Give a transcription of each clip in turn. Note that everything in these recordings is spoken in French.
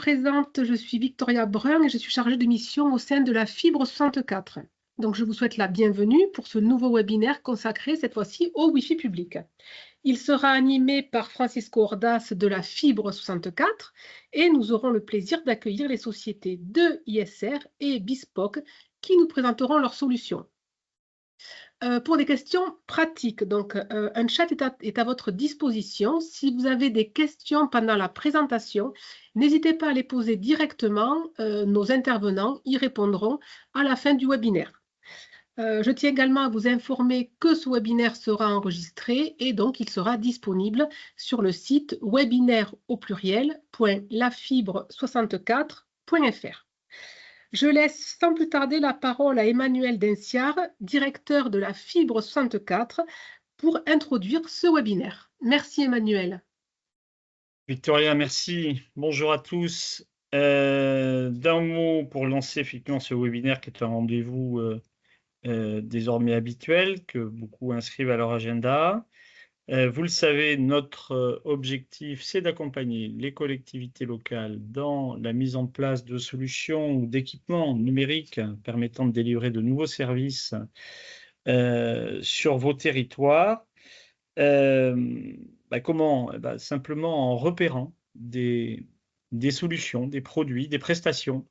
présente, je suis Victoria Brun et je suis chargée de mission au sein de la Fibre 64. Donc, je vous souhaite la bienvenue pour ce nouveau webinaire consacré cette fois-ci au Wi-Fi public. Il sera animé par Francisco Ordaz de la Fibre 64 et nous aurons le plaisir d'accueillir les sociétés de ISR et Bespoke qui nous présenteront leurs solutions. Pour des questions pratiques, donc un chat est à votre disposition. Si vous avez des questions pendant la présentation, n'hésitez pas à les poser directement. Nos intervenants y répondront à la fin du webinaire. Je tiens également à vous informer que ce webinaire sera enregistré et donc il sera disponible sur le site webinaire.lafibre64.fr. Je laisse sans plus tarder la parole à Emmanuel Denciard, directeur de la Fibre 64, pour introduire ce webinaire. Merci Emmanuel. Victoria, merci. Bonjour à tous. D'un mot pour lancer effectivement ce webinaire qui est un rendez-vous désormais habituel que beaucoup inscrivent à leur agenda. Vous le savez, notre objectif, c'est d'accompagner les collectivités locales dans la mise en place de solutions ou d'équipements numériques permettant de délivrer de nouveaux services sur vos territoires. Comment? Simplement en repérant des solutions, des produits, des prestations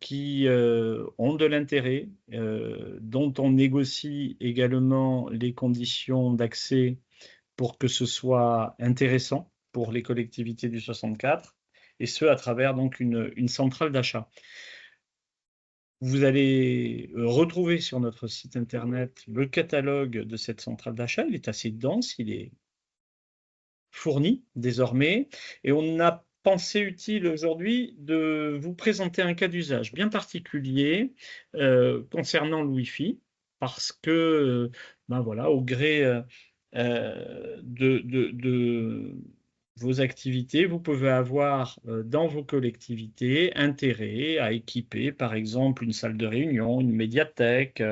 qui ont de l'intérêt, dont on négocie également les conditions d'accès pour que ce soit intéressant pour les collectivités du 64, et ce à travers donc une centrale d'achat. Vous allez retrouver sur notre site internet le catalogue de cette centrale d'achat. Il est assez dense, il est fourni désormais, et on a pensé utile aujourd'hui de vous présenter un cas d'usage bien particulier concernant le Wi-Fi, parce que au gré de vos activités, vous pouvez avoir dans vos collectivités intérêt à équiper par exemple une salle de réunion, une médiathèque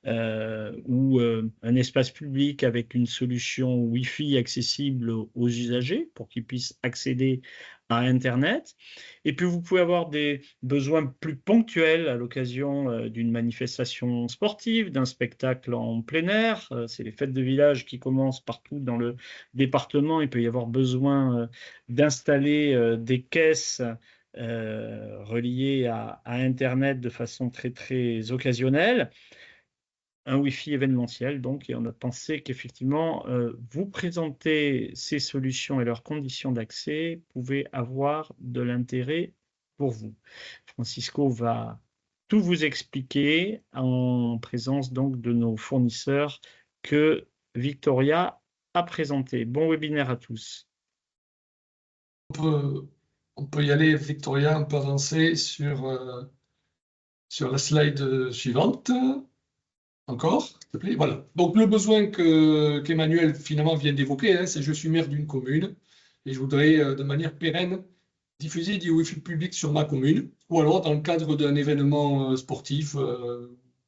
ou un espace public avec une solution Wi-Fi accessible aux usagers pour qu'ils puissent accéder à Internet. Et puis vous pouvez avoir des besoins plus ponctuels à l'occasion d'une manifestation sportive, d'un spectacle en plein air. C'est les fêtes de village qui commencent partout dans le département. Il peut y avoir besoin d'installer des caisses reliées à Internet de façon très, très occasionnelle. Un Wi-Fi événementiel, donc, et on a pensé qu'effectivement, vous présenter ces solutions et leurs conditions d'accès pouvaient avoir de l'intérêt pour vous. Francisco va tout vous expliquer en présence donc de nos fournisseurs que Victoria a présenté. Bon webinaire à tous. On peut y aller, Victoria, on peut avancer sur la slide suivante. Encore, s'il te plaît. Voilà. Donc, le besoin qu'Emmanuel finalement vient d'évoquer, c'est je suis maire d'une commune et je voudrais de manière pérenne diffuser du Wi-Fi public sur ma commune, ou alors dans le cadre d'un événement sportif,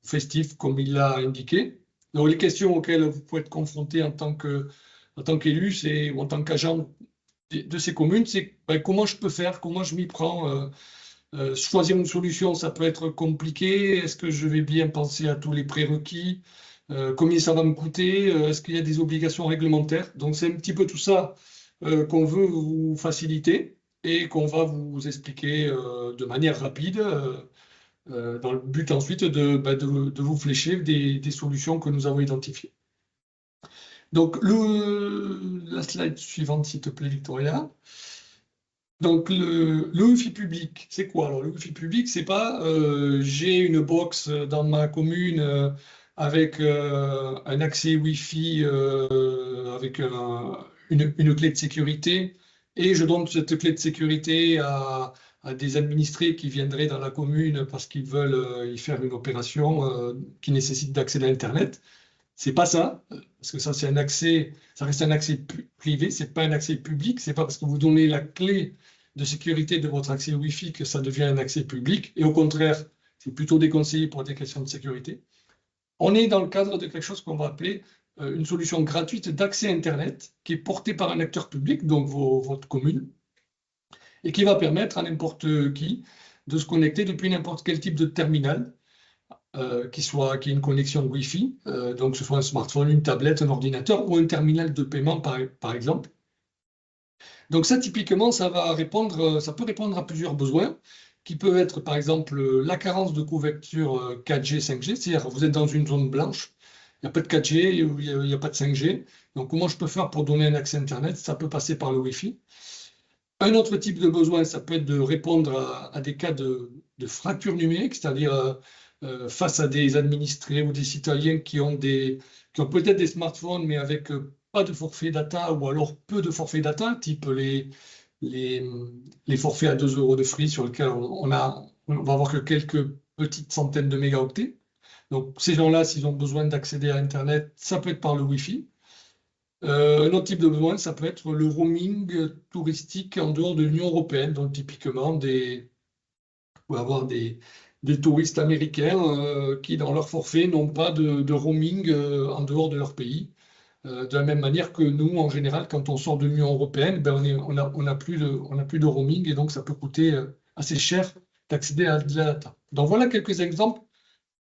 festif, comme il l'a indiqué. Donc, les questions auxquelles vous pouvez être confronté en tant qu'élu, ou en tant qu'agent de ces communes, c'est comment je peux faire, comment je m'y prends. Choisir une solution, ça peut être compliqué. Est-ce que je vais bien penser à tous les prérequis? Combien ça va me coûter? Est-ce qu'il y a des obligations réglementaires? Donc, c'est un petit peu tout ça qu'on veut vous faciliter et qu'on va vous expliquer de manière rapide dans le but ensuite de vous flécher des solutions que nous avons identifiées. Donc, la slide suivante, s'il te plaît, Victoria. Donc, le Wi-Fi public, c'est quoi? Alors, le Wi-Fi public, c'est pas j'ai une box dans ma commune avec un accès Wi-Fi avec une clé de sécurité et je donne cette clé de sécurité à des administrés qui viendraient dans la commune parce qu'ils veulent y faire une opération qui nécessite d'accéder à Internet. C'est pas ça, parce que ça, c'est un accès, ça reste un accès privé, c'est pas un accès public, c'est pas parce que vous donnez la clé de sécurité de votre accès Wi-Fi que ça devient un accès public, et au contraire, c'est plutôt déconseillé pour des questions de sécurité. On est dans le cadre de quelque chose qu'on va appeler une solution gratuite d'accès Internet qui est portée par un acteur public, donc votre commune, et qui va permettre à n'importe qui de se connecter depuis n'importe quel type de terminal, qui ait une connexion Wi-Fi, donc que ce soit un smartphone, une tablette, un ordinateur ou un terminal de paiement par exemple. Donc ça, typiquement, ça peut répondre à plusieurs besoins, qui peuvent être par exemple la carence de couverture 4G, 5G, c'est-à-dire vous êtes dans une zone blanche, il n'y a pas de 4G, il n'y a pas de 5G, donc comment je peux faire pour donner un accès Internet? Ça peut passer par le Wi-Fi. Un autre type de besoin, ça peut être de répondre à des cas de fracture numérique, c'est-à-dire face à des administrés ou des citoyens qui ont peut-être des smartphones, mais avec pas de forfait data ou alors peu de forfait data, type les forfaits à 2 € de free sur lesquels on va avoir que quelques petites centaines de mégaoctets. Donc ces gens-là, s'ils ont besoin d'accéder à Internet, ça peut être par le Wi-Fi. Un autre type de besoin, ça peut être le roaming touristique en dehors de l'Union européenne. Donc typiquement, vous pouvez avoir des touristes américains qui, dans leur forfait, n'ont pas de roaming en dehors de leur pays. De la même manière que nous, en général, quand on sort de l'Union européenne, on n'a plus de roaming et donc ça peut coûter assez cher d'accéder à de la data. Donc voilà quelques exemples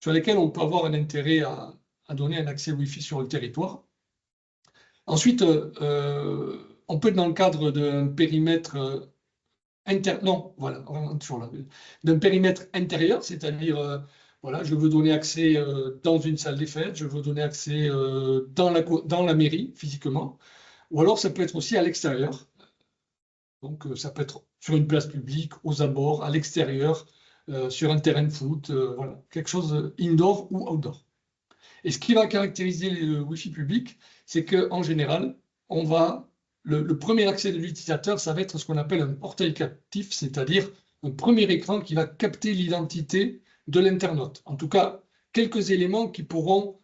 sur lesquels on peut avoir un intérêt à donner un accès Wi-Fi sur le territoire. Ensuite, on peut, dans le cadre d'un périmètre d'un périmètre intérieur, c'est-à-dire voilà, je veux donner accès dans une salle des fêtes, je veux donner accès dans la mairie physiquement, ou alors ça peut être aussi à l'extérieur. Donc ça peut être sur une place publique, aux abords, à l'extérieur, sur un terrain de foot, voilà, quelque chose indoor ou outdoor. Et ce qui va caractériser le Wi-Fi public, c'est qu'en général, le premier accès de l'utilisateur, ça va être ce qu'on appelle un portail captif, c'est-à-dire un premier écran qui va capter l'identité de l'internaute. En tout cas, quelques éléments qui pourront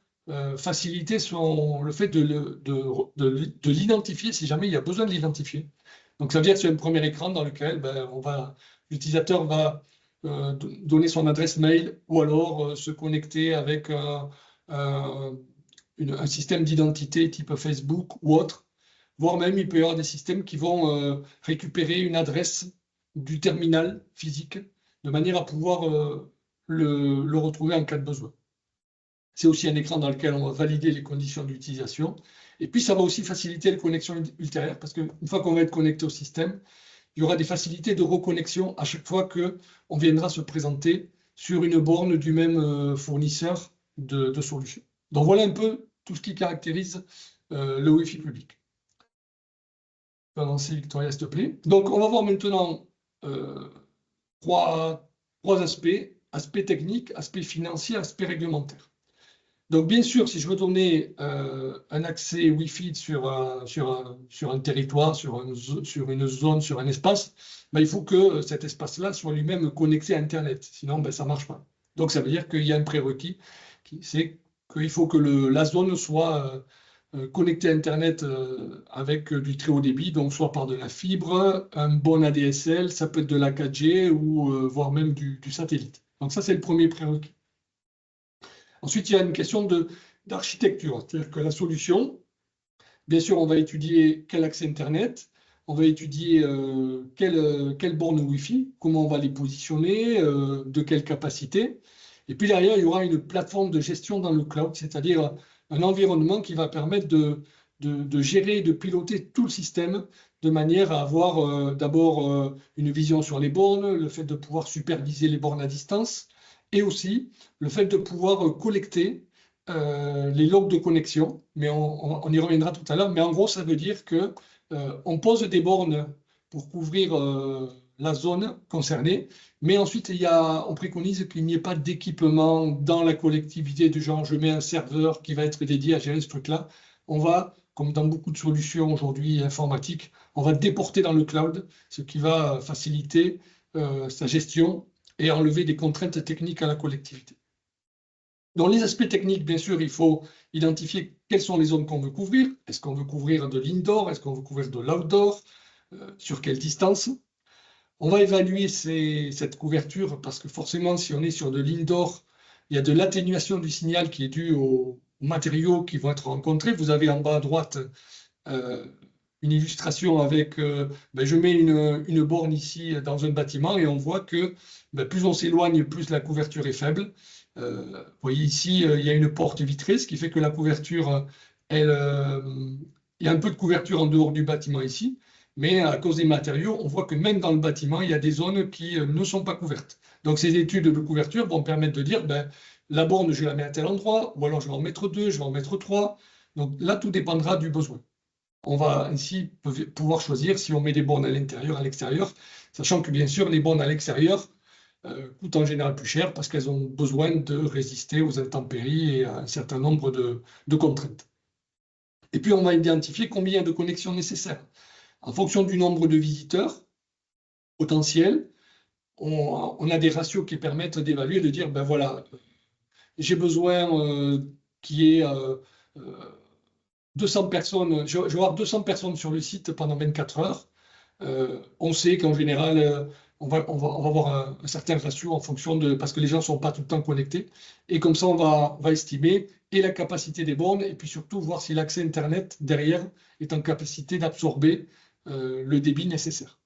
faciliter le fait de l'identifier si jamais il y a besoin de l'identifier. Donc ça veut dire que c'est un premier écran dans lequel l'utilisateur va donner son adresse mail ou alors se connecter avec un système d'identité type Facebook ou autre, voire même il peut y avoir des systèmes qui vont récupérer une adresse du terminal physique de manière à pouvoir le retrouver en cas de besoin. C'est aussi un écran dans lequel on va valider les conditions d'utilisation. Et puis, ça va aussi faciliter les connexions ultérieures parce qu'une fois qu'on va être connecté au système, il y aura des facilités de reconnexion à chaque fois qu'on viendra se présenter sur une borne du même fournisseur de solutions. Donc, voilà un peu tout ce qui caractérise le Wi-Fi public. Je peux avancer, Victoria, s'il te plaît. Donc, on va voir maintenant trois aspects. Aspect technique, aspect financier, aspect réglementaire. Donc, bien sûr, si je veux donner un accès Wi-Fi sur un territoire, sur une zone, sur un espace, il faut que cet espace-là soit lui-même connecté à Internet. Sinon, ça ne marche pas. Donc, ça veut dire qu'il y a un prérequis, c'est qu'il faut que la zone soit connectée à Internet avec du très haut débit, donc soit par de la fibre, un bon ADSL, ça peut être de la 4G ou voire même du satellite. Donc, ça, c'est le premier prérequis. Ensuite, il y a une question d'architecture, c'est-à-dire que la solution, bien sûr, on va étudier quel accès Internet, on va étudier quelle borne Wi-Fi, comment on va les positionner, de quelle capacité. Et puis derrière, il y aura une plateforme de gestion dans le cloud, c'est-à-dire un environnement qui va permettre de gérer, de piloter tout le système de manière à avoir d'abord une vision sur les bornes, le fait de pouvoir superviser les bornes à distance, et aussi le fait de pouvoir collecter les logs de connexion, mais on y reviendra tout à l'heure. Mais en gros, ça veut dire qu'on pose des bornes pour couvrir la zone concernée, mais ensuite, on préconise qu'il n'y ait pas d'équipement dans la collectivité du genre je mets un serveur qui va être dédié à gérer ce truc-là. On va, comme dans beaucoup de solutions aujourd'hui informatiques, on va déporter dans le cloud, ce qui va faciliter sa gestion et enlever des contraintes techniques à la collectivité. Dans les aspects techniques, bien sûr, il faut identifier quelles sont les zones qu'on veut couvrir. Est-ce qu'on veut couvrir de l'indoor? Est-ce qu'on veut couvrir de l'outdoor? Sur quelle distance? On va évaluer cette couverture parce que forcément, si on est sur de l'indoor, il y a de l'atténuation du signal qui est due aux matériaux qui vont être rencontrés. Vous avez en bas à droite une illustration avec, je mets une borne ici dans un bâtiment et on voit que plus on s'éloigne, plus la couverture est faible. Vous voyez ici, il y a une porte vitrée, ce qui fait que la couverture, il y a un peu de couverture en dehors du bâtiment ici, mais à cause des matériaux, on voit que même dans le bâtiment, il y a des zones qui ne sont pas couvertes. Donc ces études de couverture vont permettre de dire, la borne, je la mets à tel endroit, ou alors je vais en mettre 2, je vais en mettre 3. Donc là, tout dépendra du besoin. On va ainsi pouvoir choisir si on met des bornes à l'intérieur, à l'extérieur, sachant que bien sûr, les bornes à l'extérieur coûtent en général plus cher parce qu'elles ont besoin de résister aux intempéries et à un certain nombre de contraintes. Et puis, on va identifier combien de connexions nécessaires. En fonction du nombre de visiteurs potentiels, on a des ratios qui permettent d'évaluer, de dire, voilà, j'ai besoin qu'il y ait 200 personnes, je vais avoir 200 personnes sur le site pendant 24 heures. On sait qu'en général, on va avoir un certain ratio en fonction de, parce que les gens ne sont pas tout le temps connectés. Et comme ça, on va estimer et la capacité des bornes, et puis surtout voir si l'accès Internet derrière est en capacité d'absorber le débit nécessaire.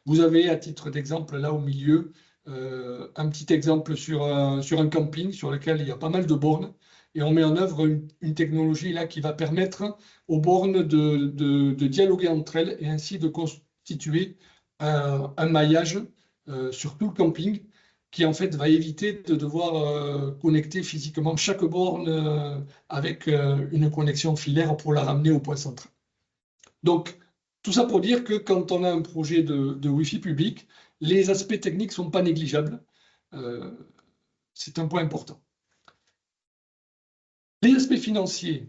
Vous avez, à titre d'exemple, là au milieu, un petit exemple sur un camping sur lequel il y a pas mal de bornes. Et on met en œuvre une technologie là qui va permettre aux bornes de dialoguer entre elles et ainsi de constituer un maillage sur tout le camping qui en fait va éviter de devoir connecter physiquement chaque borne avec une connexion filaire pour la ramener au point central. Donc, tout ça pour dire que quand on a un projet de Wi-Fi public, les aspects techniques ne sont pas négligeables. C'est un point important. Les aspects financiers.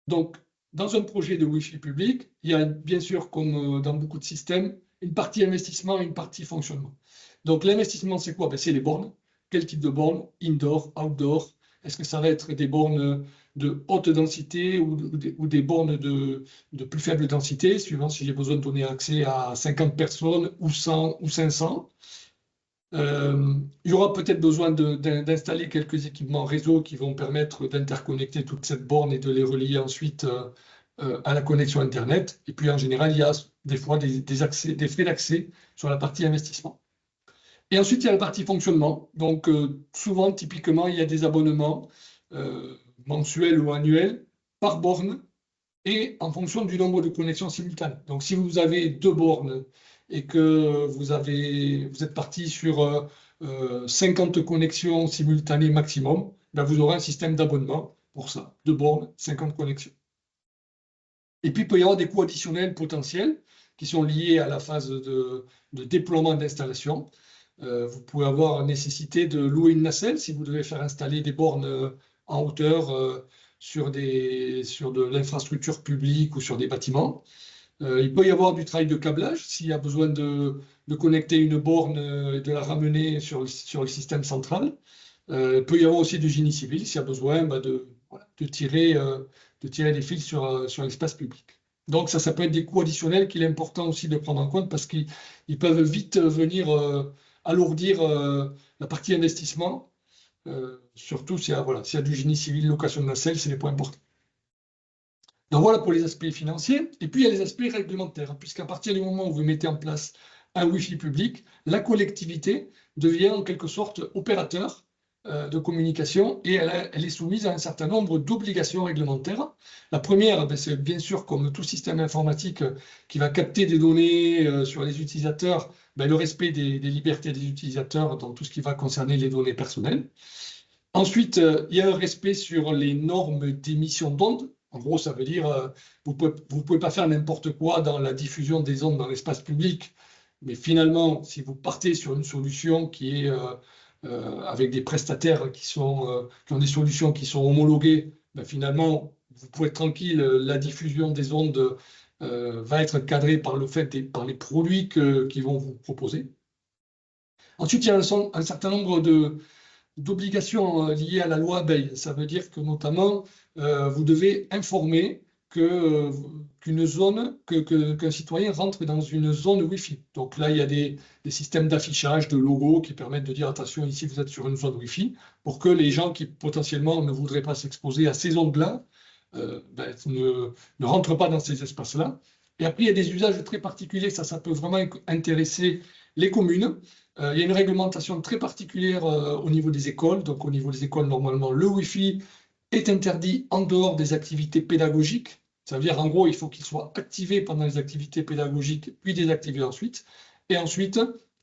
Donc, dans un projet de Wi-Fi public, il y a bien sûr, comme dans beaucoup de systèmes, une partie investissement et une partie fonctionnement. Donc, l'investissement, c'est quoi? C'est les bornes. Quel type de bornes? Indoor, outdoor? Est-ce que ça va être des bornes de haute densité ou des bornes de plus faible densité, suivant si j'ai besoin de donner accès à 50 personnes ou 100 ou 500? Il y aura peut-être besoin d'installer quelques équipements réseau qui vont permettre d'interconnecter toute cette borne et de les relier ensuite à la connexion Internet. Et puis en général, il y a des fois des frais d'accès sur la partie investissement. Et ensuite, il y a la partie fonctionnement. Donc souvent, typiquement, il y a des abonnements mensuels ou annuels par borne et en fonction du nombre de connexions simultanées. Donc si vous avez 2 bornes et que vous êtes parti sur 50 connexions simultanées maximum, vous aurez un système d'abonnement pour ça, 2 bornes, 50 connexions. Et puis, il peut y avoir des coûts additionnels potentiels qui sont liés à la phase de déploiement d'installation. Vous pouvez avoir nécessité de louer une nacelle si vous devez faire installer des bornes en hauteur sur de l'infrastructure publique ou sur des bâtiments. Il peut y avoir du travail de câblage s'il y a besoin de connecter une borne et de la ramener sur le système central. Il peut y avoir aussi du génie civil s'il y a besoin de tirer des fils sur l'espace public. Donc ça peut être des coûts additionnels qu'il est important aussi de prendre en compte parce qu'ils peuvent vite venir alourdir la partie investissement, surtout s'il y a du génie civil, location de nacelle, c'est des points importants. Donc voilà pour les aspects financiers. Et puis il y a les aspects réglementaires, puisqu'à partir du moment où vous mettez en place un Wi-Fi public, la collectivité devient en quelque sorte opérateur de communication et elle est soumise à un certain nombre d'obligations réglementaires. La première, c'est bien sûr, comme tout système informatique qui va capter des données sur les utilisateurs, le respect des libertés des utilisateurs dans tout ce qui va concerner les données personnelles. Ensuite, il y a un respect sur les normes d'émission d'ondes. En gros, ça veut dire vous pouvez pas faire n'importe quoi dans la diffusion des ondes dans l'espace public. Mais finalement, si vous partez sur une solution qui est avec des prestataires qui ont des solutions qui sont homologuées, finalement, vous pouvez être tranquille, la diffusion des ondes va être cadrée par par les produits qu'ils vont vous proposer. Ensuite, il y a un certain nombre d'obligations liées à la loi Abeille. Ça veut dire que notamment, vous devez informer qu'un citoyen rentre dans une zone Wi-Fi. Donc là, il y a des systèmes d'affichage, de logos qui permettent de dire attention, ici vous êtes sur une zone Wi-Fi, pour que les gens qui potentiellement ne voudraient pas s'exposer à ces ondes-là ne rentrent pas dans ces espaces-là. Et après, il y a des usages très particuliers, ça peut vraiment intéresser les communes. Il y a une réglementation très particulière au niveau des écoles. Donc, au niveau des écoles, normalement, le Wi-Fi est interdit en dehors des activités pédagogiques. Ça veut dire, en gros, il faut qu'il soit activé pendant les activités pédagogiques, puis désactivé ensuite. Et ensuite,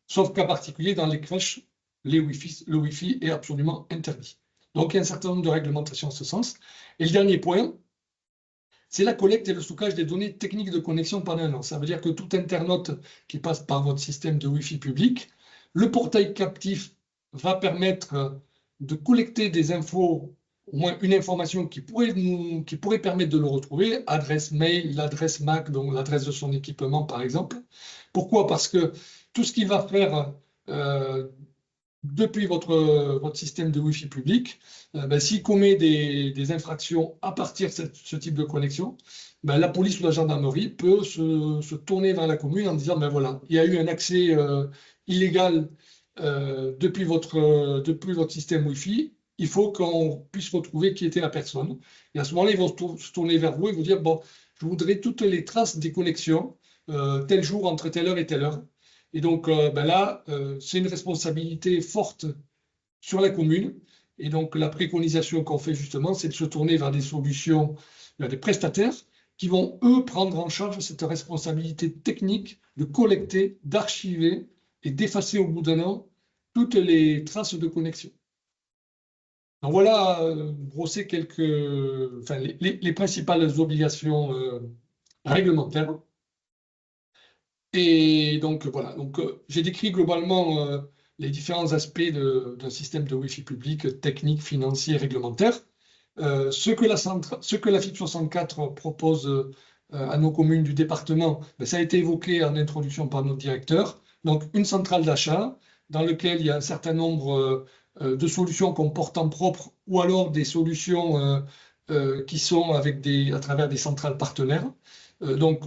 sauf cas particulier, dans les crèches, le Wi-Fi est absolument interdit. Donc, il y a un certain nombre de réglementations en ce sens. Et le dernier point, c'est la collecte et le stockage des données techniques de connexion pendant un an. Ça veut dire que tout internaute qui passe par votre système de Wi-Fi public, le portail captif va permettre de collecter des infos, au moins une information qui pourrait permettre de le retrouver, adresse mail, l'adresse MAC, donc l'adresse de son équipement par exemple. Pourquoi? Parce que tout ce qu'il va faire depuis votre système de Wi-Fi public, s'il commet des infractions à partir de ce type de connexion, la police ou la gendarmerie peut se tourner vers la commune en disant, voilà, il y a eu un accès illégal depuis votre système Wi-Fi, il faut qu'on puisse retrouver qui était la personne. Et à ce moment-là, ils vont se tourner vers vous et vous dire, bon, je voudrais toutes les traces des connexions, tel jour, entre telle heure et telle heure. Et donc là, c'est une responsabilité forte sur la commune. Et donc la préconisation qu'on fait justement, c'est de se tourner vers des solutions, vers des prestataires qui vont, eux, prendre en charge cette responsabilité technique de collecter, d'archiver et d'effacer au bout d'un an toutes les traces de connexion. Donc voilà, brosser les principales obligations réglementaires. Et donc voilà, j'ai décrit globalement les différents aspects d'un système de Wi-Fi public, technique, financier, réglementaire. Ce que la FIP 64 propose à nos communes du département, ça a été évoqué en introduction par notre directeur. Donc une centrale d'achat dans laquelle il y a un certain nombre de solutions qu'on porte en propre ou alors des solutions qui sont à travers des centrales partenaires. Donc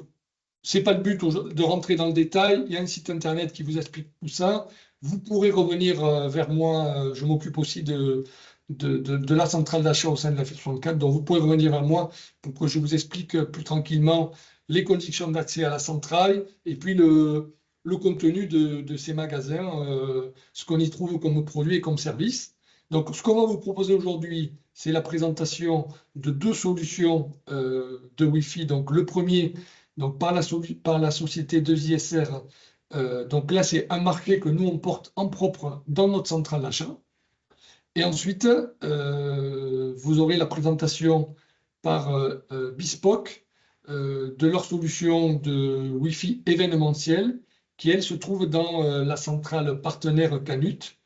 c'est pas le but de rentrer dans le détail. Il y a un site internet qui vous explique tout ça. Vous pourrez revenir vers moi. Je m'occupe aussi de la centrale d'achat au sein de la FIP 64. Donc, vous pourrez revenir vers moi pour que je vous explique plus tranquillement les conditions d'accès à la centrale et puis le contenu de ces magasins, ce qu'on y trouve comme produit et comme service. Donc, ce qu'on va vous proposer aujourd'hui, c'est la présentation de deux solutions de Wi-Fi. Donc, le premier, donc par la société 2ISR. Donc là, c'est un marché que nous, on porte en propre dans notre centrale d'achat. Et ensuite, vous aurez la présentation par Bespoke de leur solution de Wi-Fi événementiel qui, elle, se trouve dans la centrale partenaire Canut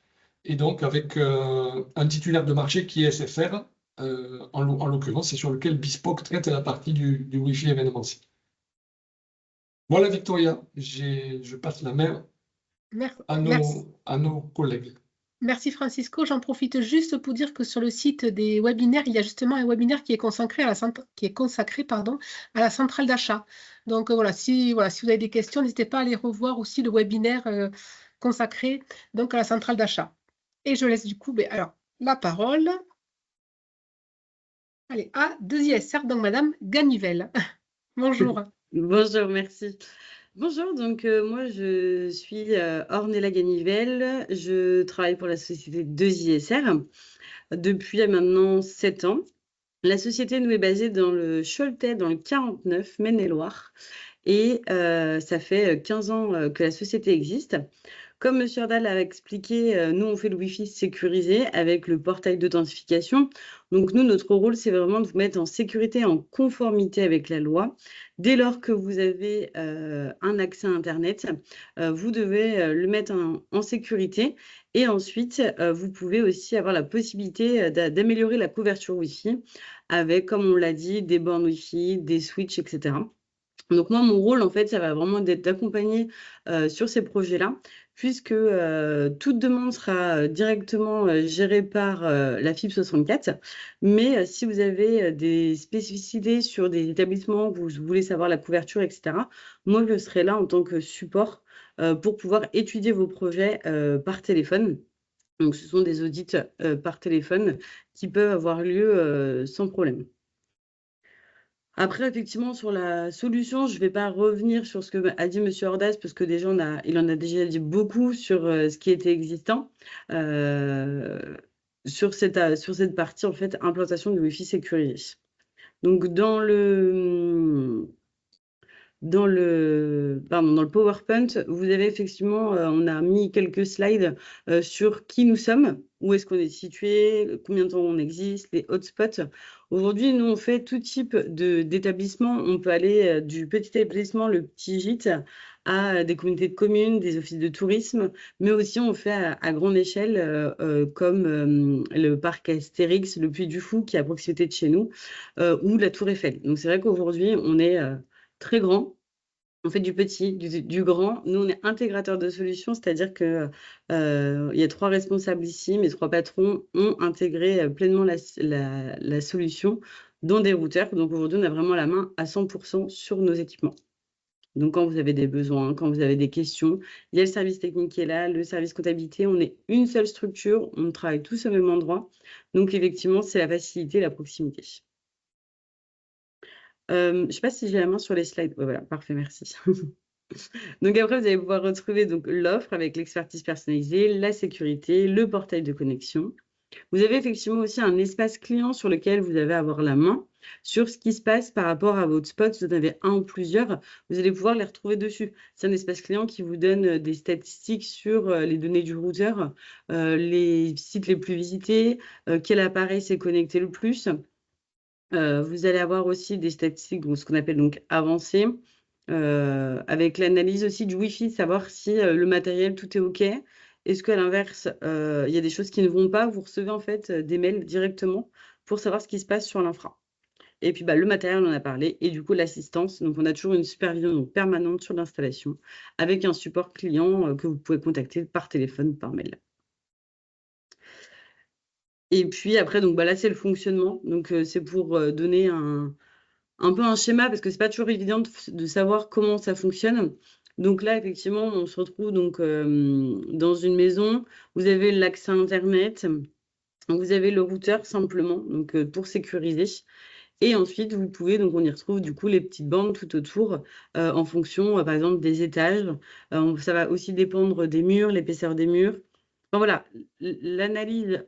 et donc avec un titulaire de marché qui est SFR, en l'occurrence, c'est sur lequel Bespoke traite la partie du Wi-Fi événementiel. Voilà, Victoria, je passe la main à nos collègues. Merci Francisco. J'en profite juste pour dire que sur le site des webinaires, il y a justement un webinaire qui est consacré à la centrale d'achat. Donc voilà, si vous avez des questions, n'hésitez pas à aller revoir aussi le webinaire consacré donc à la centrale d'achat. Et je laisse du coup la parole à 2ISR, donc Madame Ganivelle. Bonjour. Bonjour, merci. Bonjour, donc moi je suis Ornella Ganivelle, je travaille pour la société 2ISR depuis maintenant 7 ans. La société nous est basée dans le Choletais, dans le 49, Maine-et-Loire, et ça fait 15 ans que la société existe. Comme M. Ardal a expliqué, nous, on fait le Wi-Fi sécurisé avec le portail d'authentification. Donc, nous, notre rôle, c'est vraiment de vous mettre en sécurité, en conformité avec la loi. Dès lors que vous avez un accès à Internet, vous devez le mettre en sécurité. Et ensuite, vous pouvez aussi avoir la possibilité d'améliorer la couverture Wi-Fi avec, comme on l'a dit, des bornes Wi-Fi, des switches, etc. Donc moi, mon rôle, en fait, ça va vraiment être d'accompagner sur ces projets-là, puisque toute demande sera directement gérée par la FIP 64. Mais si vous avez des spécificités sur des établissements, que vous voulez savoir la couverture, etc., moi, je serai là en tant que support pour pouvoir étudier vos projets par téléphone. Donc, ce sont des audits par téléphone qui peuvent avoir lieu sans problème. Après, effectivement, sur la solution, je ne vais pas revenir sur ce que a dit M. Ordaz, parce que déjà, il en a déjà dit beaucoup sur ce qui était existant, sur cette partie, en fait, implantation du Wi-Fi sécurisé. Donc, dans le PowerPoint, vous avez effectivement, on a mis quelques slides sur qui nous sommes, où est-ce qu'on est situé, combien de temps on existe, les hotspots. Aujourd'hui, nous, on fait tout type d'établissement. On peut aller du petit établissement, le petit gîte, à des communautés de communes, des offices de tourisme, mais aussi on fait à grande échelle, comme le parc Astérix, le Puy du Fou, qui est à proximité de chez nous, ou la Tour Eiffel. Donc, c'est vrai qu'aujourd'hui, on est très grand. On fait du petit, du grand. Nous, on est intégrateur de solutions, c'est-à-dire que il y a 3 responsables ici. Mes 3 patrons ont intégré pleinement la solution dans des routeurs. Donc aujourd'hui, on a vraiment la main à 100% sur nos équipements. Donc quand vous avez des besoins, quand vous avez des questions, il y a le service technique qui est là, le service comptabilité. On est une seule structure, on travaille tous au même endroit. Donc effectivement, c'est la facilité, la proximité. Je ne sais pas si j'ai la main sur les slides. Ouais, voilà, parfait, merci. Donc après, vous allez pouvoir retrouver donc l'offre avec l'expertise personnalisée, la sécurité, le portail de connexion. Vous avez effectivement aussi un espace client sur lequel vous allez avoir la main sur ce qui se passe par rapport à votre spot. Si vous en avez un ou plusieurs, vous allez pouvoir les retrouver dessus. C'est un espace client qui vous donne des statistiques sur les données du routeur, les sites les plus visités, quel appareil s'est connecté le plus. Vous allez avoir aussi des statistiques, ce qu'on appelle donc avancées, avec l'analyse aussi du Wi-Fi, savoir si le matériel, tout est OK. Est-ce qu'à l'inverse, il y a des choses qui ne vont pas? Vous recevez en fait des mails directement pour savoir ce qui se passe sur l'infra. Et puis le matériel, on en a parlé, et du coup l'assistance. Donc on a toujours une supervision permanente sur l'installation avec un support client que vous pouvez contacter par téléphone, par mail. Et puis après, donc là, c'est le fonctionnement. Donc c'est pour donner un peu un schéma, parce que c'est pas toujours évident de savoir comment ça fonctionne. Donc là, effectivement, on se retrouve donc dans une maison. Vous avez l'accès Internet, vous avez le routeur simplement, donc pour sécuriser. Et ensuite, vous pouvez, donc on y retrouve du coup les petites bandes tout autour en fonction, par exemple, des étages. Ça va aussi dépendre des murs, l'épaisseur des murs. Enfin, voilà, l'analyse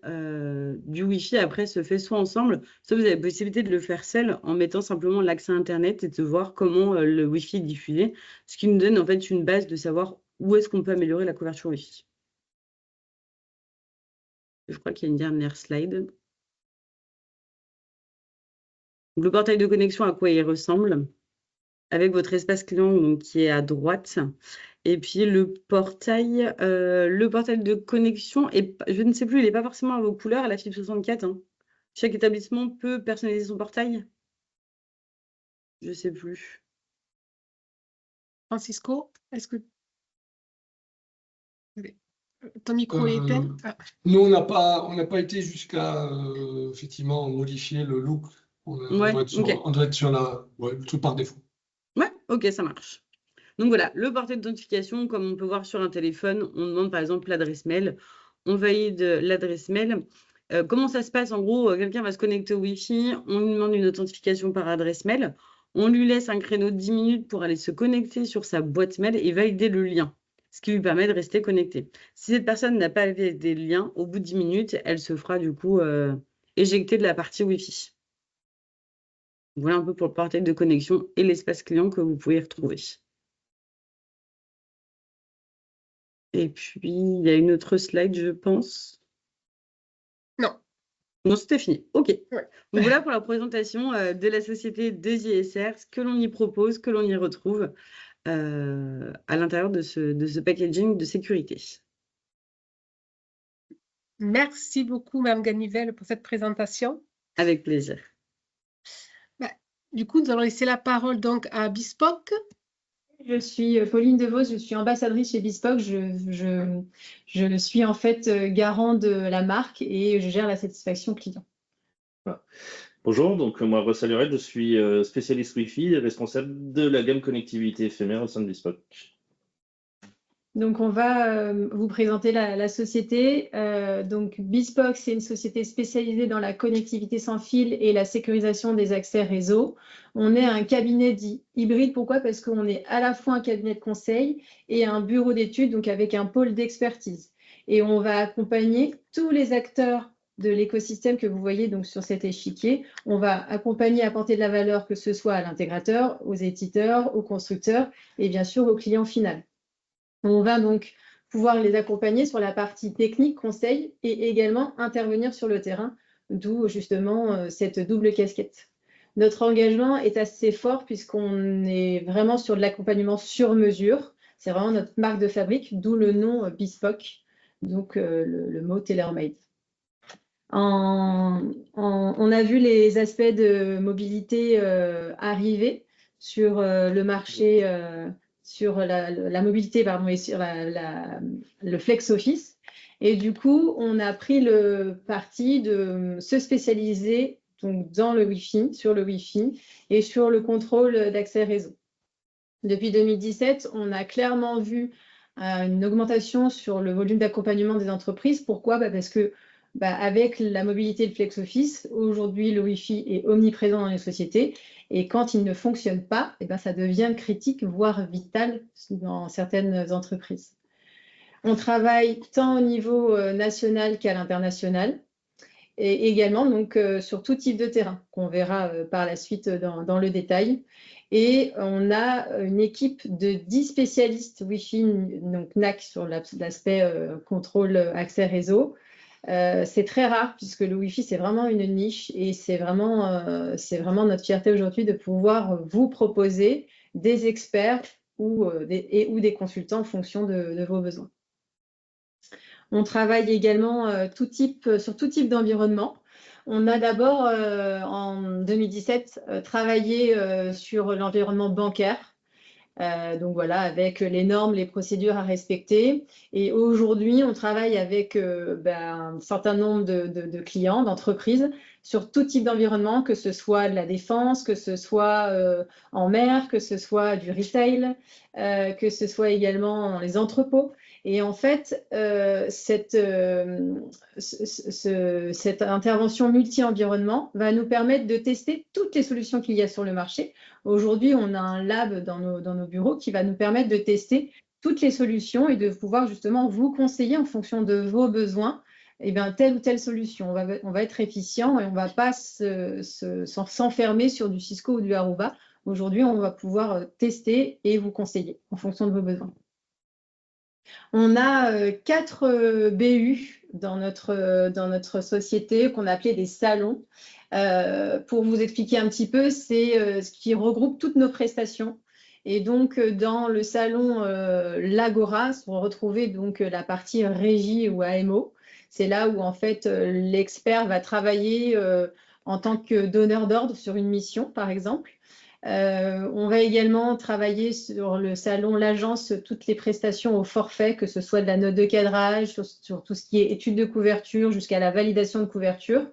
du Wi-Fi après se fait soit ensemble, soit vous avez la possibilité de le faire seul en mettant simplement l'accès Internet et de voir comment le Wi-Fi est diffusé, ce qui nous donne en fait une base de savoir où est-ce qu'on peut améliorer la couverture Wi-Fi. Je crois qu'il y a une dernière slide. Donc, le portail de connexion, à quoi il ressemble, avec votre espace client donc, qui est à droite. Et puis le portail de connexion, je ne sais plus, il n'est pas forcément à vos couleurs, à la fibre 64. Hein. Chaque établissement peut personnaliser son portail. Je ne sais plus. Francisco, est-ce que ton micro est éteint? Nous, on n'a pas été jusqu'à effectivement modifier le look. On doit être sur le truc par défaut. Ouais, ok, ça marche. Donc voilà, le portail d'authentification, comme on peut voir sur un téléphone, on demande par exemple l'adresse mail, on valide l'adresse mail. Comment ça se passe? En gros, quelqu'un va se connecter au Wi-Fi, on lui demande une authentification par adresse mail, on lui laisse un créneau de 10 minutes pour aller se connecter sur sa boîte mail et valider le lien, ce qui lui permet de rester connecté. Si cette personne n'a pas validé le lien, au bout de 10 minutes, elle se fera du coup éjecter de la partie Wi-Fi. Voilà un peu pour le portail de connexion et l'espace client que vous pouvez retrouver. Et puis, il y a une autre slide, je pense. Non. Non, c'était fini. OK. Ouais. Donc voilà pour la présentation de la société 2ISR, ce que l'on y propose, que l'on y retrouve à l'intérieur de ce packaging de sécurité. Merci beaucoup, Mme Ganivelle, pour cette présentation. Avec plaisir. Du coup, nous allons laisser la parole donc à Bespoke. Je suis Pauline Devos, je suis ambassadrice chez Bespoke. Je suis en fait garant de la marque et je gère la satisfaction client. Voilà. Bonjour, donc moi Russell Lurette, je suis spécialiste Wi-Fi et responsable de la gamme connectivité éphémère au sein de Bespoke. Donc, on va vous présenter la société. Donc, Bespoke, c'est une société spécialisée dans la connectivité sans fil et la sécurisation des accès réseau. On est un cabinet dit hybride. Pourquoi? Parce qu'on est à la fois un cabinet de conseil et un bureau d'études, donc avec un pôle d'expertise. Et on va accompagner tous les acteurs de l'écosystème que vous voyez donc sur cet échiquier. On va accompagner, apporter de la valeur, que ce soit à l'intégrateur, aux éditeurs, aux constructeurs et bien sûr au client final. On va donc pouvoir les accompagner sur la partie technique, conseil, et également intervenir sur le terrain, d'où justement cette double casquette. Notre engagement est assez fort puisqu'on est vraiment sur de l'accompagnement sur mesure. C'est vraiment notre marque de fabrique, d'où le nom Bespoke, donc le mot tailor-made. On a vu les aspects de mobilité arriver sur le marché, sur la mobilité, pardon, et sur le flex office. Et du coup, on a pris le parti de se spécialiser donc, dans le Wi-Fi, sur le Wi-Fi et sur le contrôle d'accès réseau. Depuis 2017, on a clairement vu une augmentation sur le volume d'accompagnement des entreprises. Pourquoi? Parce que avec la mobilité et le flex office, aujourd'hui, le Wi-Fi est omniprésent dans les sociétés. Et quand il ne fonctionne pas, ça devient critique, voire vital dans certaines entreprises. On travaille tant au niveau national qu'à l'international. Et également donc, sur tout type de terrain, qu'on verra par la suite dans le détail. Et on a une équipe de 10 spécialistes Wi-Fi, donc NAC sur l'aspect contrôle accès réseau. C'est très rare puisque le Wi-Fi, c'est vraiment une niche et c'est vraiment notre fierté aujourd'hui de pouvoir vous proposer des experts ou des consultants en fonction de vos besoins. On travaille également sur tout type d'environnement. On a d'abord, en 2017, travaillé sur l'environnement bancaire. Donc voilà, avec les normes, les procédures à respecter. Et aujourd'hui, on travaille avec un certain nombre de clients, d'entreprises, sur tout type d'environnement, que ce soit de la défense, que ce soit en mer, que ce soit du retail, que ce soit également dans les entrepôts. Et en fait, cette intervention multi-environnement va nous permettre de tester toutes les solutions qu'il y a sur le marché. Aujourd'hui, on a un lab dans nos bureaux qui va nous permettre de tester toutes les solutions et de pouvoir justement vous conseiller en fonction de vos besoins telle ou telle solution. On va être efficient et on ne va pas s'enfermer sur du Cisco ou du Aruba. Aujourd'hui, on va pouvoir tester et vous conseiller en fonction de vos besoins. On a 4 BU dans notre société qu'on appelait des salons. Pour vous expliquer un petit peu, c'est ce qui regroupe toutes nos prestations. Et donc, dans le salon l'Agora, on retrouvait donc la partie régie ou AMO. C'est là où, en fait, l'expert va travailler en tant que donneur d'ordre sur une mission, par exemple. On va également travailler sur le salon l'agence, toutes les prestations au forfait, que ce soit de la note de cadrage, sur tout ce qui est étude de couverture jusqu'à la validation de couverture.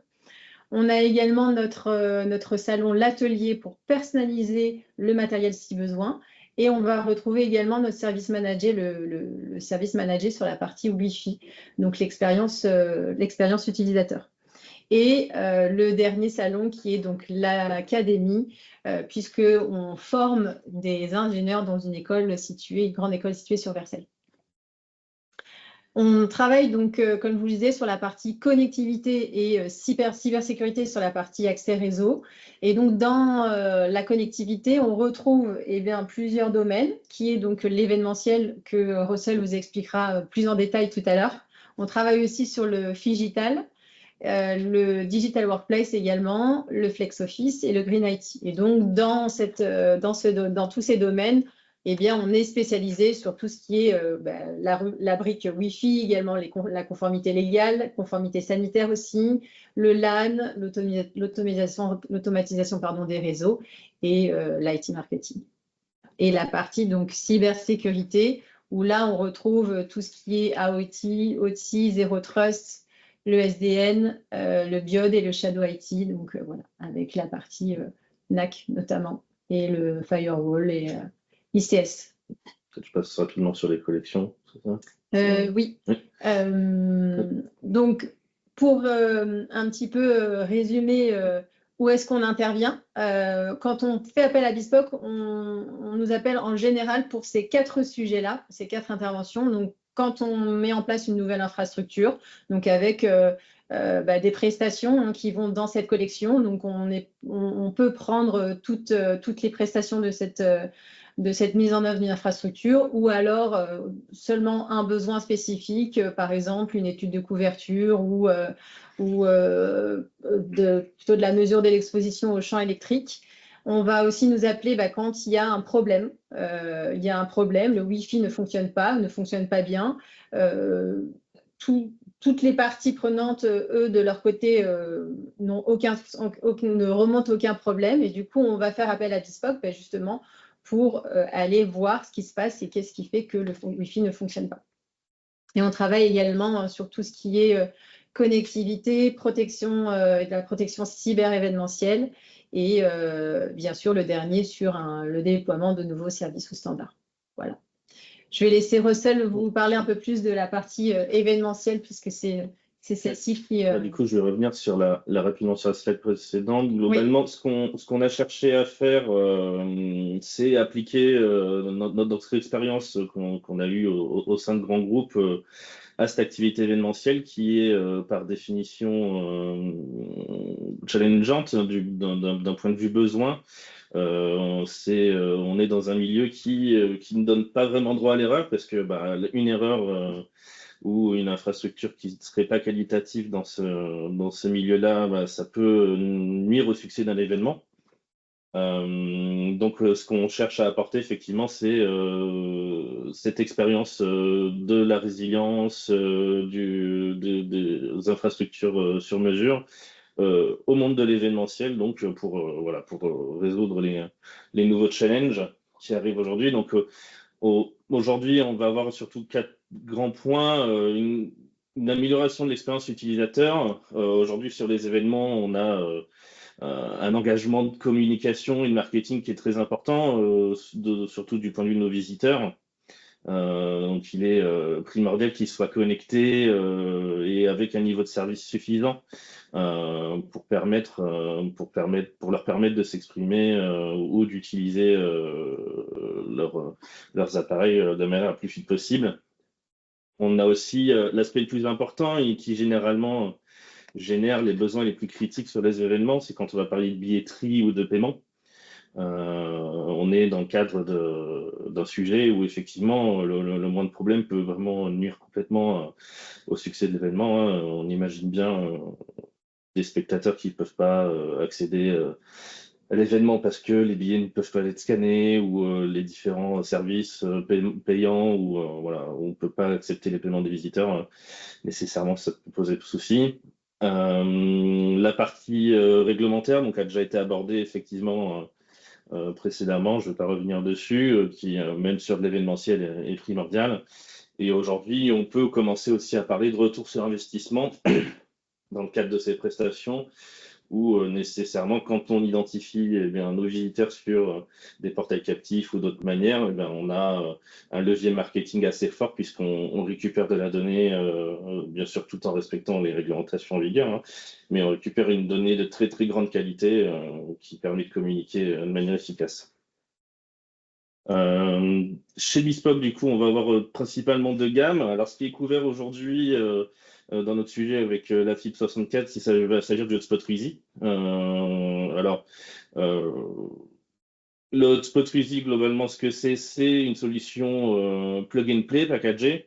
On a également notre salon l'atelier pour personnaliser le matériel si besoin. Et on va retrouver également notre service manager, le service manager sur la partie Wi-Fi, donc l'expérience utilisateur. Et le dernier salon qui est donc l'académie, puisqu'on forme des ingénieurs dans une grande école située sur Versailles. On travaille donc, comme je vous le disais, sur la partie connectivité et cybersécurité sur la partie accès réseau. Et donc, dans la connectivité, on retrouve plusieurs domaines, qui est donc l'événementiel que Russell vous expliquera plus en détail tout à l'heure. On travaille aussi sur le Phygital, le Digital Workplace également, le Flex Office et le Green IT. Et donc, dans tous ces domaines, on est spécialisé sur tout ce qui est la brique Wi-Fi, également la conformité légale, conformité sanitaire aussi, le LAN, l'automatisation des réseaux et l'IT marketing. Et la partie donc cybersécurité, où là, on retrouve tout ce qui est AOT, OT, Zero Trust, le SDN, le BIOD et le Shadow IT, donc voilà, avec la partie NAC notamment, et le Firewall et ICS. Je passe rapidement sur les collections. c'est ça? Oui. Oui. Donc, pour un petit peu résumer où est-ce qu'on intervient, quand on fait appel à Bespoke, on nous appelle en général pour ces 4 sujets-là, ces 4 interventions. Donc, quand on met en place une nouvelle infrastructure, donc avec des prestations qui vont dans cette collection. Donc, on peut prendre toutes les prestations de cette mise en œuvre d'une infrastructure, ou alors seulement un besoin spécifique, par exemple une étude de couverture ou plutôt de la mesure de l'exposition au champ électrique. On va aussi nous appeler quand il y a un problème. Le Wi-Fi ne fonctionne pas bien. Toutes les parties prenantes, eux, de leur côté, ne remontent aucun problème. Et du coup, on va faire appel à Bespoke justement pour aller voir ce qui se passe et qu'est-ce qui fait que le Wi-Fi ne fonctionne pas. Et on travaille également sur tout ce qui est connectivité, protection, de la protection cyber-événementielle et bien sûr le dernier sur le déploiement de nouveaux services ou standards. Voilà. Je vais laisser Russell vous parler un peu plus de la partie événementielle puisque c'est celle-ci qui… Du coup, je vais revenir sur rapidement sur la slide précédente. Globalement, oui. ce qu'on a cherché à faire, c'est appliquer notre expérience qu'on a eue au sein de grands groupes à cette activité événementielle qui est par définition challengeante d'un point de vue besoin. On est dans un milieu qui ne donne pas vraiment droit à l'erreur parce que une erreur ou une infrastructure qui ne serait pas qualitative dans ce milieu-là, ça peut nuire au succès d'un événement. Donc, ce qu'on cherche à apporter, effectivement, c'est cette expérience de la résilience, des infrastructures sur mesure au monde de l'événementiel, donc pour résoudre les nouveaux challenges qui arrivent aujourd'hui. Donc, aujourd'hui, on va avoir surtout 4 grands points. Une amélioration de l'expérience utilisateur. Aujourd'hui, sur les événements, on a un engagement de communication et de marketing qui est très important, surtout du point de vue de nos visiteurs. Donc, il est primordial qu'ils soient connectés et avec un niveau de service suffisant pour leur permettre de s'exprimer ou d'utiliser leurs appareils de manière la plus fluide possible. On a aussi l'aspect le plus important et qui généralement génère les besoins les plus critiques sur les événements, c'est quand on va parler de billetterie ou de paiement. On est dans le cadre d'un sujet où effectivement le moindre problème peut vraiment nuire complètement au succès de l'événement. On imagine bien des spectateurs qui ne peuvent pas accéder à l'événement parce que les billets ne peuvent pas être scannés ou les différents services payants ou on ne peut pas accepter les paiements des visiteurs. Nécessairement, ça peut poser souci. La partie réglementaire donc, a déjà été abordée effectivement précédemment, je ne vais pas revenir dessus, qui même sur de l'événementiel est primordial. Et aujourd'hui, on peut commencer aussi à parler de retour sur investissement dans le cadre de ces prestations, où nécessairement, quand on identifie nos visiteurs sur des portails captifs ou d'autres manières, on a un levier marketing assez fort puisqu'on récupère de la donnée, bien sûr tout en respectant les réglementations en vigueur, hein, mais on récupère une donnée de très très grande qualité qui permet de communiquer de manière efficace. Chez Bespoke, du coup, on va avoir principalement 2 gammes. Alors, ce qui est couvert aujourd'hui dans notre sujet avec la FIP 64, si ça va s'agir du Hotspot Wizy. Le Hotspot Wizy, globalement, ce que c'est une solution plug and play packagée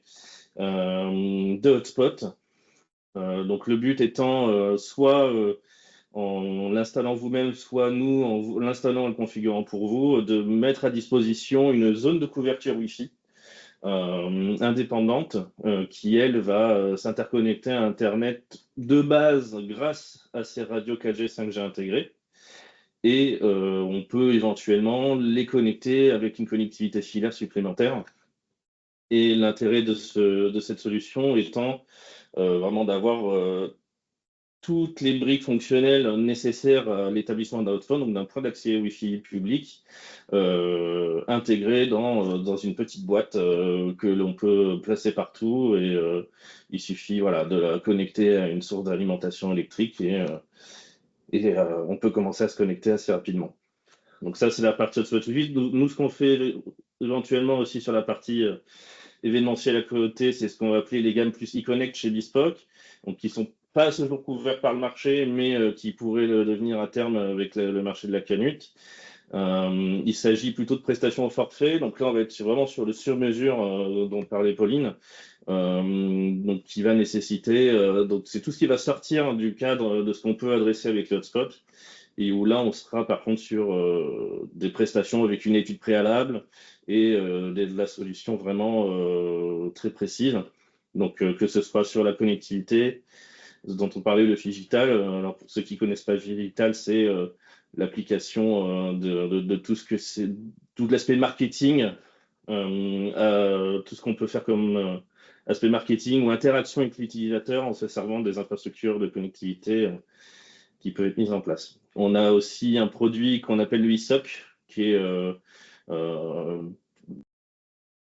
de hotspot. Donc, le but étant soit en l'installant vous-même, soit nous, en l'installant et le configurant pour vous, de mettre à disposition une zone de couverture Wi-Fi indépendante qui, elle, va s'interconnecter à Internet de base grâce à ces radios 4G, 5G intégrées. Et on peut éventuellement les connecter avec une connectivité filaire supplémentaire. Et l'intérêt de cette solution étant vraiment d'avoir toutes les briques fonctionnelles nécessaires à l'établissement d'un hotspot, donc d'un point d'accès Wi-Fi public, intégré dans une petite boîte que l'on peut placer partout, et il suffit voilà, de la connecter à une source d'alimentation électrique et on peut commencer à se connecter assez rapidement. Donc ça, c'est la partie hotspot Wi-Fi. Nous, ce qu'on fait éventuellement aussi sur la partie événementielle à côté, c'est ce qu'on va appeler les gammes plus e-connect chez Bespoke, donc qui sont pas à ce jour couverts par le marché, mais qui pourraient le devenir à terme avec le marché de la canute. Il s'agit plutôt de prestations au forfait, donc là on va être vraiment sur le sur-mesure dont parlait Pauline, donc qui va nécessiter, donc c'est tout ce qui va sortir du cadre de ce qu'on peut adresser avec le hotspot, et où là on sera par contre sur des prestations avec une étude préalable et de la solution vraiment très précise, donc que ce soit sur la connectivité dont on parlait, le Figital. Alors pour ceux qui connaissent pas Figital, c'est l'application de tout ce que c'est, tout l'aspect marketing, tout ce qu'on peut faire comme aspect marketing ou interaction avec l'utilisateur en se servant des infrastructures de connectivité qui peuvent être mises en place. On a aussi un produit qu'on appelle le ISOC, qui est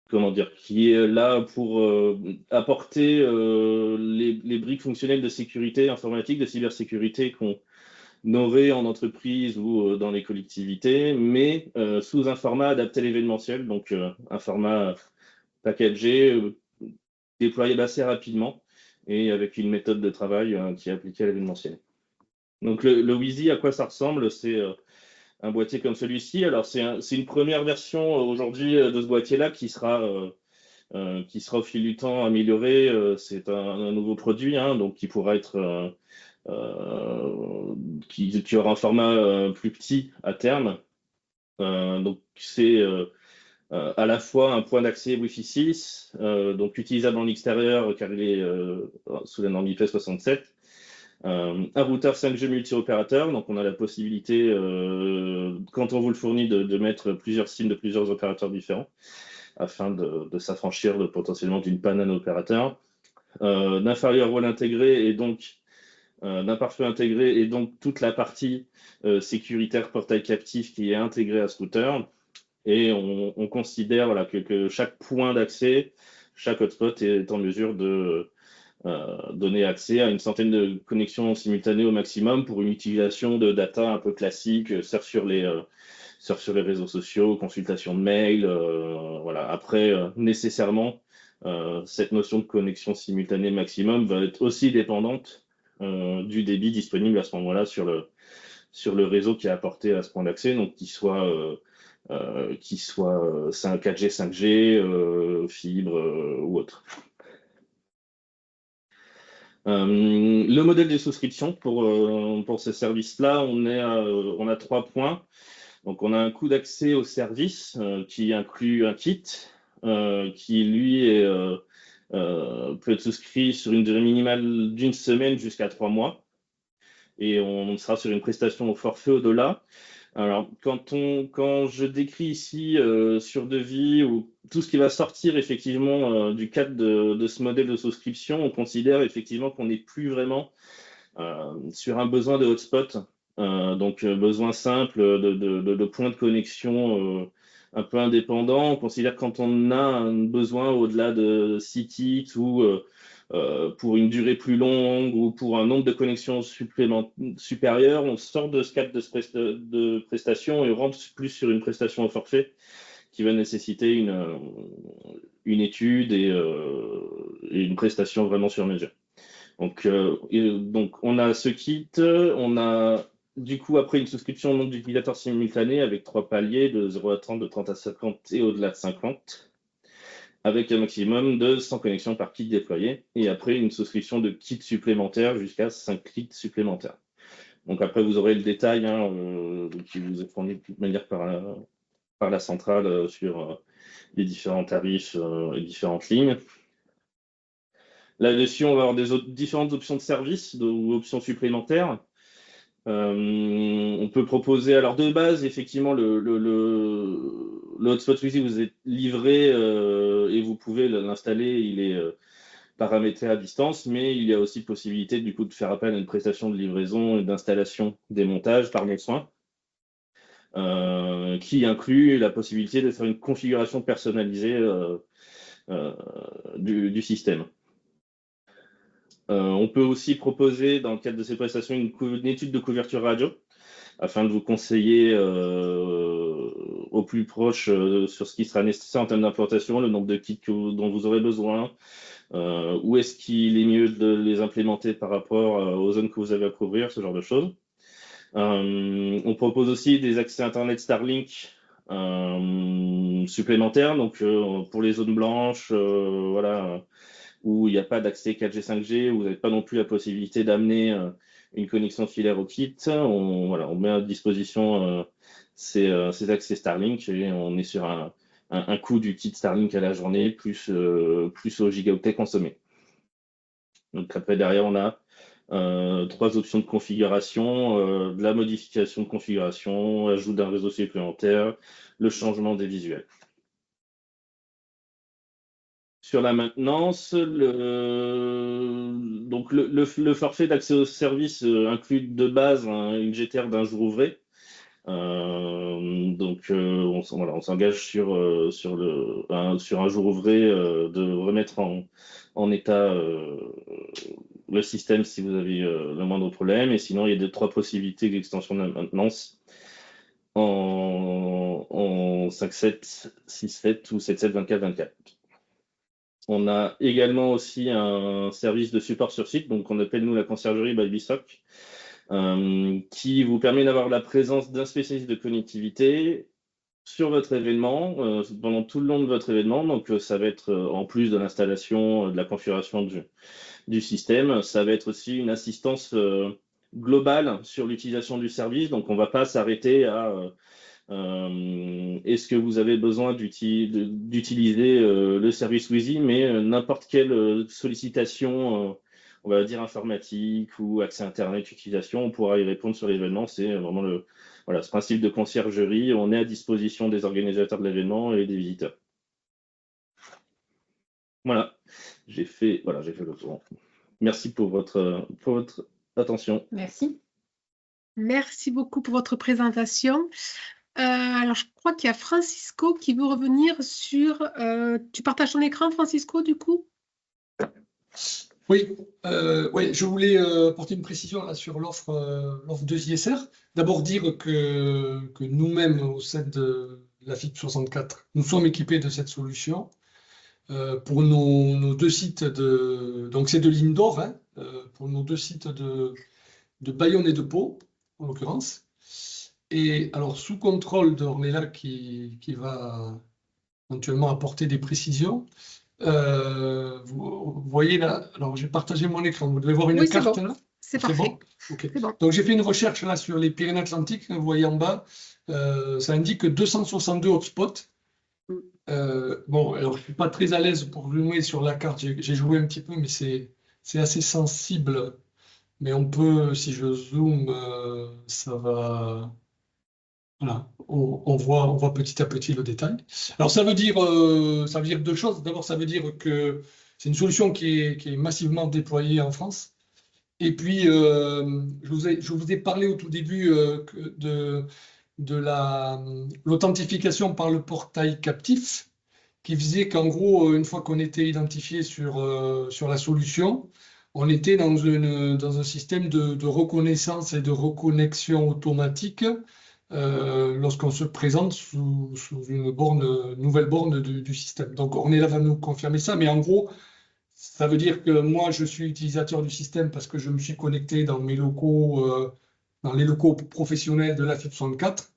comment dire, qui est là pour apporter les briques fonctionnelles de sécurité informatique, de cybersécurité qu'on aurait en entreprise ou dans les collectivités, mais sous un format adapté à l'événementiel, donc un format packagé, déployable assez rapidement et avec une méthode de travail qui est appliquée à l'événementiel. Donc le Wizy, à quoi ça ressemble? C'est un boîtier comme celui-ci. Alors c'est une première version aujourd'hui de ce boîtier-là qui sera au fil du temps amélioré. C'est un nouveau produit, hein, donc qui pourra être qui aura un format plus petit à terme. Donc c'est à la fois un point d'accès Wi-Fi 6, donc utilisable en extérieur car il est sous la norme IP67. Un routeur 5G multi-opérateur, donc on a la possibilité, quand on vous le fournit, de mettre plusieurs SIM de plusieurs opérateurs différents afin de s'affranchir potentiellement d'une panne à opérateur. D'un firewall intégré et donc d'un pare-feu intégré et donc toute la partie sécuritaire portail captif qui est intégrée à ce routeur. Et on considère voilà, que chaque point d'accès, chaque hotspot est en mesure de donner accès à une centaine de connexions simultanées au maximum pour une utilisation de data un peu classique, surf sur les réseaux sociaux, consultation de mails. Voilà. Après, nécessairement, cette notion de connexion simultanée maximum va être aussi dépendante du débit disponible à ce moment-là sur le réseau qui est apporté à ce point d'accès, donc qui soit 4G, 5G, fibre ou autre. Le modèle de souscription pour ce service-là, on a 3 points. Donc, on a un coût d'accès au service qui inclut un kit qui, lui, peut être souscrit sur une durée minimale d'1 semaine jusqu'à 3 mois. Et on sera sur une prestation au forfait au-delà. Alors, quand je décris ici sur devis ou tout ce qui va sortir effectivement du cadre de ce modèle de souscription, on considère effectivement qu'on n'est plus vraiment sur un besoin de hotspot, donc besoin simple de points de connexion un peu indépendants. On considère que quand on a un besoin au-delà de 6 kits ou pour une durée plus longue ou pour un nombre de connexions supérieur, on sort de ce cadre de prestation et rentre plus sur une prestation au forfait qui va nécessiter une étude et une prestation vraiment sur mesure. Donc on a ce kit, on a du coup après une souscription au nombre d'utilisateurs simultanés avec 3 paliers de 0 à 30, de 30 à 50 et au-delà de 50. Avec un maximum de 100 connexions par kit déployé, et après une souscription de kits supplémentaires jusqu'à 5 kits supplémentaires. Donc après, vous aurez le détail qui vous est fourni de toute manière par la centrale sur les différents tarifs et différentes lignes. Là-dessus, on va avoir différentes options de service ou options supplémentaires. On peut proposer, alors de base, effectivement, le hotspot Wizy vous est livré et vous pouvez l'installer. paramétré à distance, mais il y a aussi possibilité du coup de faire appel à une prestation de livraison et d'installation des montages par nos soins, qui inclut la possibilité de faire une configuration personnalisée du système. On peut aussi proposer, dans le cadre de ces prestations, une étude de couverture radio, afin de vous conseiller au plus proche sur ce qui sera nécessaire en termes d'implantation, le nombre de kits dont vous aurez besoin, où est-ce qu'il est mieux de les implémenter par rapport aux zones que vous avez à couvrir, ce genre de choses. On propose aussi des accès Internet Starlink supplémentaires, donc pour les zones blanches, voilà, où il n'y a pas d'accès 4G, 5G, où vous n'avez pas non plus la possibilité d'amener une connexion filaire au kit. On met à disposition ces accès Starlink et on est sur un coût du kit Starlink à la journée plus au gigaoctet consommé. Donc après, derrière, on a 3 options de configuration, de la modification de configuration, ajout d'un réseau supplémentaire, le changement des visuels. Sur la maintenance, le forfait d'accès au service inclut de base une GTR d'un jour ouvré. On s'engage sur un jour ouvré de remettre en état le système si vous avez le moindre problème. Et sinon, il y a 3 possibilités d'extension de la maintenance en 5.7, 6.7 ou 7.7, 24/24. On a également aussi un service de support sur site, donc on appelle nous la conciergerie by BSOC, qui vous permet d'avoir la présence d'un spécialiste de connectivité sur votre événement, pendant tout le long de votre événement. Donc ça va être, en plus de l'installation, de la configuration du système, ça va être aussi une assistance globale sur l'utilisation du service. Donc on ne va pas s'arrêter à est-ce que vous avez besoin d'utiliser le service Wizy, mais n'importe quelle sollicitation, on va dire informatique ou accès Internet, utilisation, on pourra y répondre sur l'événement. C'est vraiment ce principe de conciergerie. On est à disposition des organisateurs de l'événement et des visiteurs. Voilà, j'ai fait le tour. Merci pour votre attention. Merci. Merci beaucoup pour votre présentation. Alors, je crois qu'il y a Francisco qui veut revenir sur... tu partages ton écran, Francisco, du coup? Oui, je voulais apporter une précision là, sur l'offre de JSR. D'abord dire que nous-mêmes, au sein de la FIP 64, nous sommes équipés de cette solution pour nos 2 sites donc c'est de l'indoor, pour nos 2 sites de Bayonne et de Pau, en l'occurrence. Et alors, sous contrôle d'Ornella qui va éventuellement apporter des précisions, vous voyez là, alors j'ai partagé mon écran, vous devez voir une carte là. C'est parfait. Bon okay. C'est bon. Donc j'ai fait une recherche là sur les Pyrénées-Atlantiques, vous voyez en bas, ça indique 262 hotspots. Alors je ne suis pas très à l'aise pour zoomer sur la carte, j'ai joué un petit peu, mais c'est assez sensible. Mais on peut, si je zoome, ça va... Voilà, on voit petit à petit le détail. Alors ça veut dire 2 choses. D'abord, ça veut dire que c'est une solution qui est massivement déployée en France. Et puis, je vous ai parlé au tout début de l'authentification par le portail captif, qui faisait qu'en gros, une fois qu'on était identifié sur la solution, on était dans un système de reconnaissance et de reconnexion automatique lorsqu'on se présente sous une nouvelle borne du système. Donc Ornella va nous confirmer ça, mais en gros, ça veut dire que moi, je suis utilisateur du système parce que je me suis connecté dans mes locaux, dans les locaux professionnels de la FIP 64.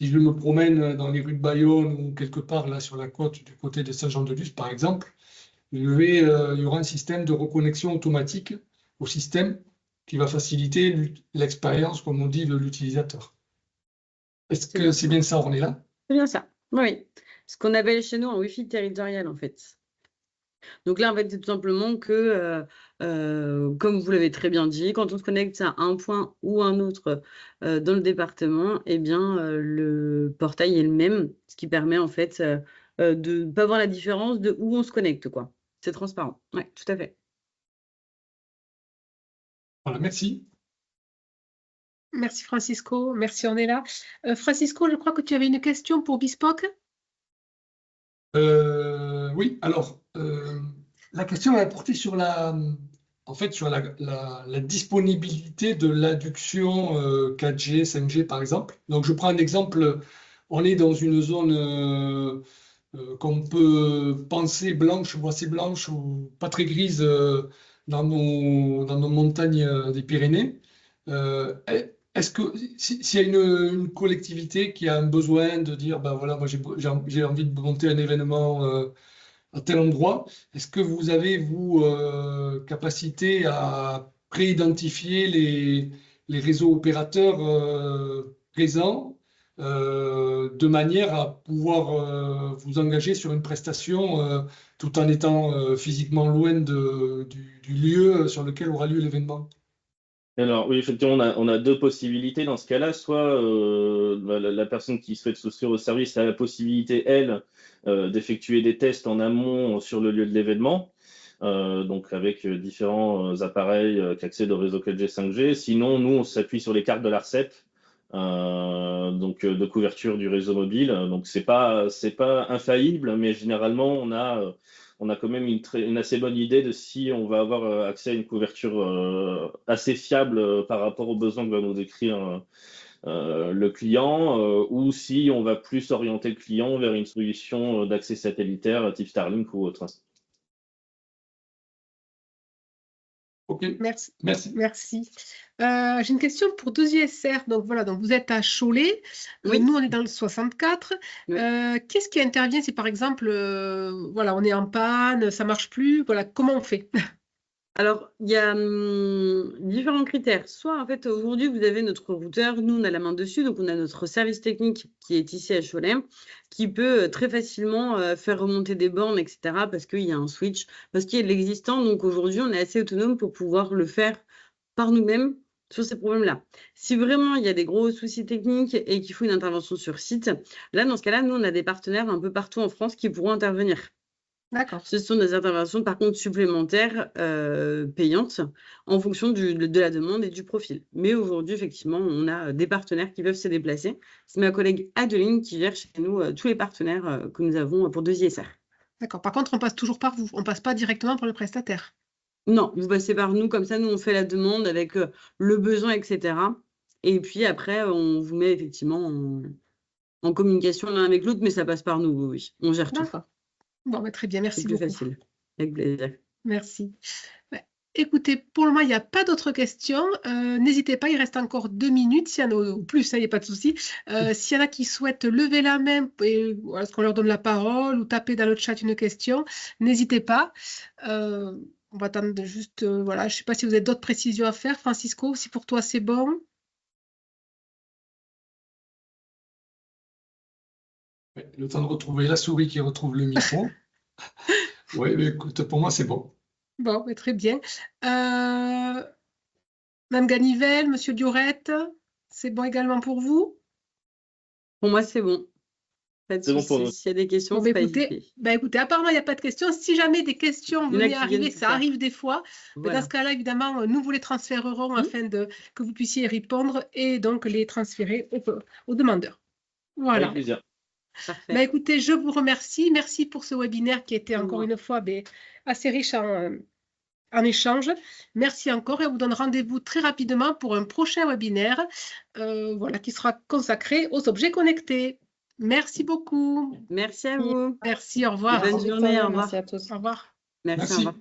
Si je me promène dans les rues de Bayonne ou quelque part là sur la côte du côté de Saint-Jean-de-Luz, par exemple, il y aura un système de reconnexion automatique au système qui va faciliter l'expérience, comme on dit, de l'utilisateur. Est-ce que c'est bien ça, Ornella? C'est bien ça, oui. Ce qu'on appelle chez nous un Wi-Fi territorial, en fait. Donc là, en fait, c'est tout simplement que, comme vous l'avez très bien dit, quand on se connecte à un point ou un autre dans le département, eh bien, le portail est le même, ce qui permet, en fait, de ne pas voir la différence de où on se connecte, quoi. C'est transparent, oui, tout à fait. Voilà, merci. Merci Francisco, merci Ornella. Francisco, je crois que tu avais une question pour Bespoke. Oui, alors, la question est portée sur en fait, sur la disponibilité de l'adduction 4G, 5G par exemple. Donc, je prends un exemple. On est dans une zone qu'on peut penser blanche ou assez blanche ou pas très grise dans nos montagnes des Pyrénées. Est-ce que s'il y a une collectivité qui a un besoin de dire, ben voilà, moi j'ai envie de monter un événement à tel endroit, est-ce que vous avez, vous, capacité à pré-identifier les réseaux opérateurs présents de manière à pouvoir vous engager sur une prestation tout en étant physiquement loin du lieu sur lequel aura lieu l'événement? Alors oui, effectivement, on a deux possibilités dans ce cas-là. Soit la personne qui souhaite souscrire au service a la possibilité, elle, d'effectuer des tests en amont sur le lieu de l'événement, donc avec différents appareils qui accèdent au réseau 4G, 5G. Sinon, nous, on s'appuie sur les cartes de l'ARCEP, donc de couverture du réseau mobile. Donc c'est pas infaillible, mais généralement, on a quand même une assez bonne idée de si on va avoir accès à une couverture assez fiable par rapport aux besoins que va nous décrire le client, ou si on va plus orienter le client vers une solution d'accès satellitaire type Starlink ou autre. Ok, Merci. merci. Merci. J'ai une question pour 2ISR. Donc voilà, donc vous êtes à Cholet. Oui. Nous, on est dans le 64. Oui. Qu'est-ce qui intervient si par exemple, voilà, on est en panne, ça marche plus, voilà, comment on fait? Alors, il y a différents critères. Soit, en fait, aujourd'hui, vous avez notre routeur, nous, on a la main dessus, donc on a notre service technique qui est ici à Cholet, qui peut très facilement faire remonter des bornes, etc., parce qu'il y a un switch, parce qu'il y a de l'existant. Donc, aujourd'hui, on est assez autonome pour pouvoir le faire par nous-mêmes sur ces problèmes-là. Si vraiment il y a des gros soucis techniques et qu'il faut une intervention sur site, là, dans ce cas-là, nous, on a des partenaires un peu partout en France qui pourront intervenir. D'accord. Ce sont des interventions, par contre, supplémentaires, payantes, en fonction de la demande et du profil. Mais aujourd'hui, effectivement, on a des partenaires qui peuvent se déplacer. C'est ma collègue Adeline qui gère chez nous tous les partenaires que nous avons pour 2ISR. D'accord. Par contre, on passe toujours par vous. On passe pas directement par le prestataire. Non, vous passez par nous, comme ça, nous, on fait la demande avec le besoin, etc. Et puis après, on vous met effectivement en communication l'un avec l'autre, mais ça passe par nous, oui. On gère tout. D'accord. Bon, bah, très bien, C'est merci plus beaucoup. facile. Avec plaisir. Merci. Écoutez, pour le moment, il n'y a pas d'autres questions. N'hésitez pas, il reste encore 2 minutes, s'il y en a, ou plus, il n'y a pas de souci. S'il y en a qui souhaitent lever la main, voilà, est-ce qu'on leur donne la parole ou taper dans le chat une question, n'hésitez pas. On va attendre juste, voilà, je ne sais pas si vous avez d'autres précisions à faire. Francisco, si pour toi c'est bon. Le temps de retrouver la souris qui retrouve le micro. Oui, mais écoute, pour moi, c'est bon. Bon, mais très bien. Mme Ganivelle, Monsieur Diorette, c'est bon également pour vous? Pour moi, c'est bon. Pas de C'est bon pour souci. nous. S'il y a des questions, Bon, faut bah, pas écoutez, hésiter. apparemment, il n'y a pas de questions. Si jamais des questions Il y en a venaient qui à arriver, viennent ça faire. arrive des fois. Mais Voilà. dans ce cas-là, évidemment, nous vous les transférerons afin que vous puissiez y répondre et donc les transférer aux demandeurs. Voilà. Avec plaisir. Parfait. Bah, écoutez, je vous remercie. Merci pour ce webinaire qui était encore Moi. une fois assez riche en échange. Merci encore et on vous donne rendez-vous très rapidement pour un prochain webinaire voilà, qui sera consacré aux objets connectés. Merci beaucoup. Merci à vous. Merci, au revoir. Bonne journée, au revoir. Merci à tous. Au revoir. Merci, au Merci. revoir.